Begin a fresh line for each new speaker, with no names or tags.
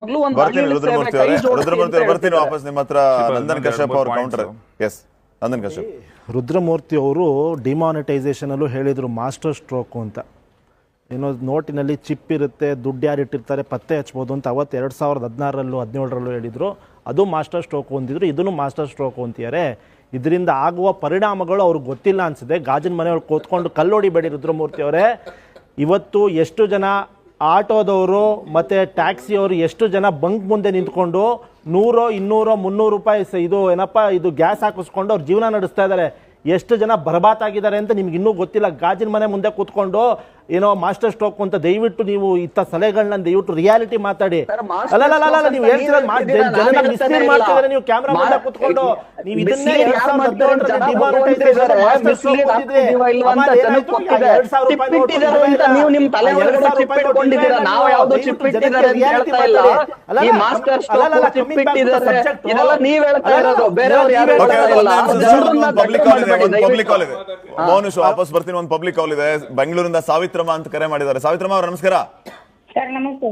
ಒಂದು
ಬರ್ತೀನಿ
ಹಳ್ಳಿಯಲ್ಲಿ
ರುದ್ರಮೂರ್ತಿ
ಸೇವೆ, ಕೈ
ಅವರೇ,
ಜೋಡಿಸಿ
ರುದ್ರಮೂರ್ತಿ
ಅಂತ
ಬರ್ತೀನಿ
ಹೇಳ್ತಿದ್ದಾರೆ.
ವಾಪಸ್ ನಿಮ್ಮ ಹತ್ರ. ನಂದನ್ ಕಶ್ಯಪ್ ಅವ್ರ ಕೌಂಟರ್. ಎಸ್, ನಂದನ್ ಕಶ್ಯಪ್.
ರುದ್ರಮೂರ್ತಿ ಅವರು ಡಿಮಾನಿಟೈಸೇಷನ್ ಅಲ್ಲೂ ಹೇಳಿದ್ರು ಮಾಸ್ಟರ್ ಸ್ಟ್ರೋಕ್ ಅಂತ. ಏನೋ ನೋಟಿನಲ್ಲಿ ಚಿಪ್ ಇರುತ್ತೆ, ದುಡ್ಡು ಯಾರು ಇಟ್ಟಿರ್ತಾರೆ ಪತ್ತೆ ಹಚ್ಬೋದು ಅಂತ ಅವತ್ತು 2016ರಲ್ಲೂ 17ರಲ್ಲೂ ಹೇಳಿದ್ರು. ಅದು ಮಾಸ್ಟರ್ ಸ್ಟ್ರೋಕ್ ಅಂತಿದ್ರು, ಇದನ್ನು ಮಾಸ್ಟರ್ ಸ್ಟ್ರೋಕ್ ಅಂತಿದ್ದಾರೆ. ಇದರಿಂದ ಆಗುವ ಪರಿಣಾಮಗಳು ಅವ್ರಿಗೆ ಗೊತ್ತಿಲ್ಲ ಅನ್ಸುತ್ತೆ. ಗಾಜಿನ ಮನೆಯೊಳಗೆ ಕೂತ್ಕೊಂಡು ಕಲ್ಲೊಡಿಬೇಡಿ ರುದ್ರಮೂರ್ತಿ ಅವರೇ. ಇವತ್ತು ಎಷ್ಟು ಜನ ಆಟೋದವರು ಮತ್ತು ಟ್ಯಾಕ್ಸಿಯವರು ಎಷ್ಟು ಜನ ಬಂಕ್ ಮುಂದೆ ನಿಂತ್ಕೊಂಡು 100, 200, 300 ರೂಪಾಯಿ ಇದು ಗ್ಯಾಸ್ ಹಾಕಿಸ್ಕೊಂಡು ಅವ್ರ ಜೀವನ ನಡೆಸ್ತಾ ಇದ್ದಾರೆ. ಎಷ್ಟು ಜನ ಬರ್ಬಾತಾಗಿದ್ದಾರೆ ಅಂತ ನಿಮ್ಗೆ ಇನ್ನೂ ಗೊತ್ತಿಲ್ಲ. ಗಾಜಿನ ಮನೆ ಮುಂದೆ ಕೂತ್ಕೊಂಡು ಏನೋ ಮಾಸ್ಟರ್ ಸ್ಟ್ರೋಕ್ ಅಂತ ದಯವಿಟ್ಟು ನೀವು ಇಂಥ ಸಲಹೆಗಳನ್ನ ದಯವಿಟ್ಟು ರಿಯಾಲಿಟಿ ಮಾತಾಡಿ. ಅಲ್ಲ ನೀವು ಹೇಳ್ತಿರೋದು ಜನ ಮಿಸ್ಲೀಡ್ ಮಾಡ್ತಿದ್ದಾರೆ. ನೀವು ಕ್ಯಾಮ್ರಾ ಮುಂದೆ ಕೂತ್ಕೊಂಡು ನೀವು ಇದನ್ನೇ 2017
ನೀವು ನಿಮ್ ತಲೆ ಒಳಗಡೆ ಚಿಪ್ ಇಟ್ಕೊಂಡಿದ್ದೀರಾ. ನಾವು ಯಾವ್ದು ಚಿಪ್ ಇಟ್ಟಿದ್ದಾರೆ ಅಂತ ಹೇಳ್ತಾ ಇಲ್ಲ. ಈ ಮಾಸ್ಟರ್ ಸ್ಟ್ರೋಕ್ ಚಿಪ್ ಇಟ್ಟಿದ್ದಾರೆ ಇದೆಲ್ಲ ನೀವ್ ಹೇಳ್ತಾ ಇರೋದು, ಬೇರೆಯವ್ರು ಯಾರು ಹೇಳ್ತಾ ಇಲ್ಲ.
ಪಬ್ಲಿಕ್ ಕಾಲ್ ಇದೆ. ಮೌನ ವಾಪಸ್ ಬರ್ತೀನಿ. ಒಂದು ಪಬ್ಲಿಕ್ ಕಾಲ್ ಇದೆ. ಬೆಂಗಳೂರಿಂದ ಸಾವಿತ್ರಮ್ಮ ಅಂತ ಕರೆ ಮಾಡಿದ್ದಾರೆ. ಸಾವಿತ್ರಮ್ಮ ಅವ್ರ ನಮಸ್ಕಾರ.
ಸರ್ ನಮಸ್ತೆ.